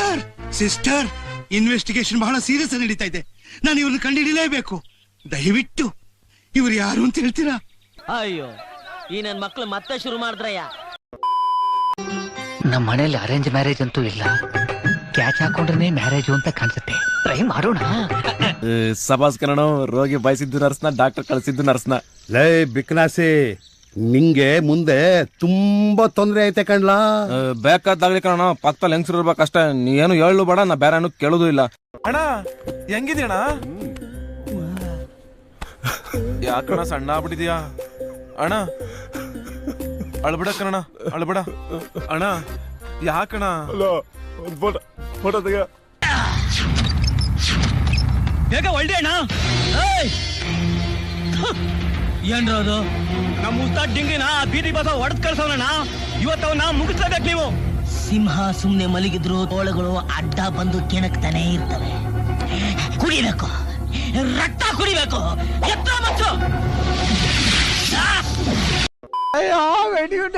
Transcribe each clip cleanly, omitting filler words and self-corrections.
Sister sister, investigation ಬಹಳ serious ನಡೀತಾ ಇದೆ. ನಾನು ಇವ್ರನ್ನ ಕಂಡುಹಿಡಿಯಲೇಬೇಕು. ದಯವಿಟ್ಟು ಇವ್ರು ಯಾರು ಅಂತ ಹೇಳ್ತೀರಾ? ಅಯ್ಯೋ, ಈ ನನ್ ಮಕ್ಳು ಮತ್ತೆ ಶುರು ಮಾಡಿದ್ರಯ್ಯ. ನಮ್ಮ ಮನೇಲಿ ಅರೇಂಜ್ ಮ್ಯಾರೇಜ್ ಅಂತೂ ಇಲ್ಲ. ಕ್ಯಾಚ್ ಹಾಕೊಂಡ್ರೆ ಮ್ಯಾರೇಜ್ ಅಂತ ಕಾಣಿಸುತ್ತೆ. ಟ್ರೈ ಮಾಡೋಣ. ಸಬಾಸ್ ಕನ್ನಡ ರೋಗಿ ಬಯಸಿದ್ದು ನರ್ಸ್ನ, ಡಾಕ್ಟರ್ ಕಳಿಸಿದ್ದು ನರ್ಸ್ನ. ಲೈ ಬಿಕ್ನಾಸಿ, ನಿಂಗೆ ಮುಂದೆ ತುಂಬಾ ತೊಂದ್ರೆ ಐತೆ ಕಣ್ಲಾ. ಬೇಕಾದಾಗ್ಲಿ ಕಣ, ಪಕ್ಕದಲ್ಲಿ ಹೆಂಗ್ಸರು ಇರ್ಬೇಕಷ್ಟೇ. ನೀ ಏನು ಹೇಳು ಬೇಡ, ನಾ ಬೇರೆ ಏನು ಕೇಳುದು ಇಲ್ಲ. ಅಣ್ಣ ಹೆಂಗಿದ್ಯಣ್ಣ? ಯಾಕಣ್ಣ ಸಣ್ಣ ಆಗ್ಬಿಟ್ಟಿದ್ಯಾ ಅಣ್ಣ? ಅಳ್ಬಿಡ ಕಣ, ಅಳ್ಬಿಡ ಅಣ್ಣ. ಯಾಕಣ್ಣ? ಬೇಗ ಒಳ್ಳೆ ಅಣ್ಣ. ಏನ್ರ ಅದು? ನಮ್ಮ ಉಸ್ತಾದ್ ಡಿಂಗಿನ ಬೀದಿ ಬಸ ಹೊಡೆದ್ ಕಳ್ಸೋಣ. ಇವತ್ತವನ್ನ ಮುಗಿಸ್ಲೇಬೇಕು ನೀವು. ಸಿಂಹ ಸುಮ್ನೆ ಮಲಗಿದ್ರು ತೋಳಗಳು ಅಡ್ಡ ಬಂದು ಕೆಣಕ್ತಾನೆ ಇರ್ತವೆ. ಕುಡಿಬೇಕು, ರಕ್ತ ಕುಡಿಬೇಕು. ಎತ್ತ ಮತ್ತು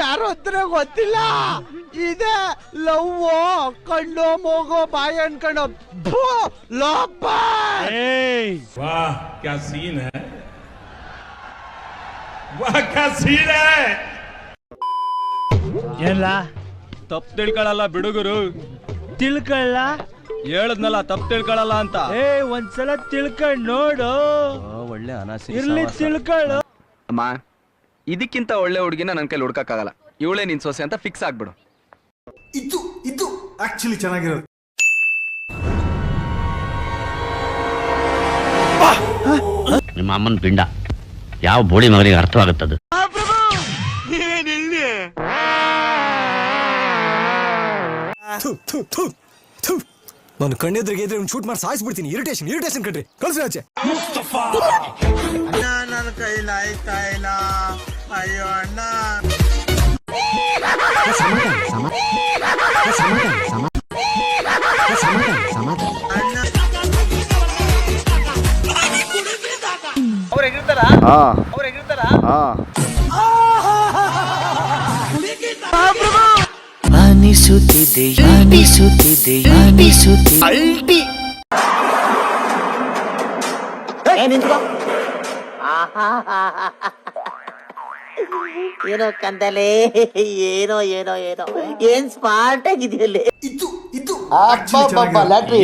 ಯಾರು ಹತ್ರ ಗೊತ್ತಿಲ್ಲ. ಇದೆ ಲವ್ ಕಣ್ಣು ಮೂಗು ಬಾಯಿ ಅನ್ಕೊಂಡು ಲೋಪ. ವಾಹ್ ಕ್ಯಾ ಸೀನ್ ಹೈ, ವಾಹ್ ಕ್ಯಾ ಸೀನ್ ಹೈ. ಏನ್ಲ ತಪ್ಪು ತಿಳ್ಕೊಳ್ಳಲ್ಲ ಬಿಡುಗರು. ತಿಳ್ಕೊಳ್ಳ ಹೇಳದ್ನಲ್ಲ ತಪ್ಪು ತಿಳ್ಕೊಳ್ಳಲ್ಲ ಅಂತ. ಒಂದ್ಸಲ ತಿಳ್ಕೊಂಡ್ ನೋಡು. ಒಳ್ಳೆ ಅನಾಸಿ ಇರ್ಲಿ ತಿಳ್ಕೊಳ್ಳು. ಅಮ್ಮ, ಇದಕ್ಕಿಂತ ಒಳ್ಳೆ ಹುಡುಗಿನ ನನ್ನ ಕೈಲಿ ಹುಡ್ಕಕ್ಕಾಗಲ್ಲ. ಇವಳೇ ನಿನ್ ಸೊಸೆ ಅಂತ ಫಿಕ್ಸ್ ಆಗ್ಬಿಡು. ಇದು ಆಕ್ಚುಲಿ ಚೆನ್ನಾಗಿರೋದು. ನಿಮ್ಮ ಅಮ್ಮನ ಪಿಂಡ ಯಾವ ಬೋಳಿ ಮಗನಿಗೆ ಅರ್ಥವಾಗುತ್ತದು? ನಾನು ಕಣ್ಣೆದ್ರಿಗೆ ಇದ್ರೆ ಶೂಟ್ ಮಾಡಿ ಸಾಯಿಸ್ಬಿಡ್ತೀನಿ. ಇರಿಟೇಷನ್ ಕಣ್ರಿ. ಕಳ್ಸಿ ಆಚೆ. ನನ್ನ ಕೈಲಿ ಆಯ್ತಾ ಇಲ್ಲ. ಅಯ್ಯೋ ಅಣ್ಣ. ಅವ್ರ ಹೆಗಿರ್ತಾರ, ಅವ್ರ ಹೆಗಿರ್ತಾರ. ಅನಿಸುತ್ತಿದೆ ಅನಿಸುತ್ತಿದೆ ಅನಿಸುತ್ತಿದೆ ಅಲ್ಟಿ. ಏನೋ ಕಂದಲೆ, ಏನೋ ಏನೋ ಏನೋ ಏನ್ ಸ್ಮಾರ್ಟ್ ಆಗಿದೆಯಲ್ಲಿ.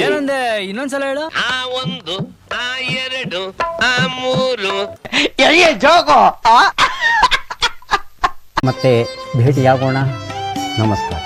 ಏನಂದೆ? ಇನ್ನೊಂದ್ಸಲ ಹೇಳು. ಆ ಒಂದು, ಆ ಎರಡು, ಆ ಮೂರು. ಮತ್ತೆ ಭೇಟಿಯಾಗೋಣ. ನಮಸ್ಕಾರ.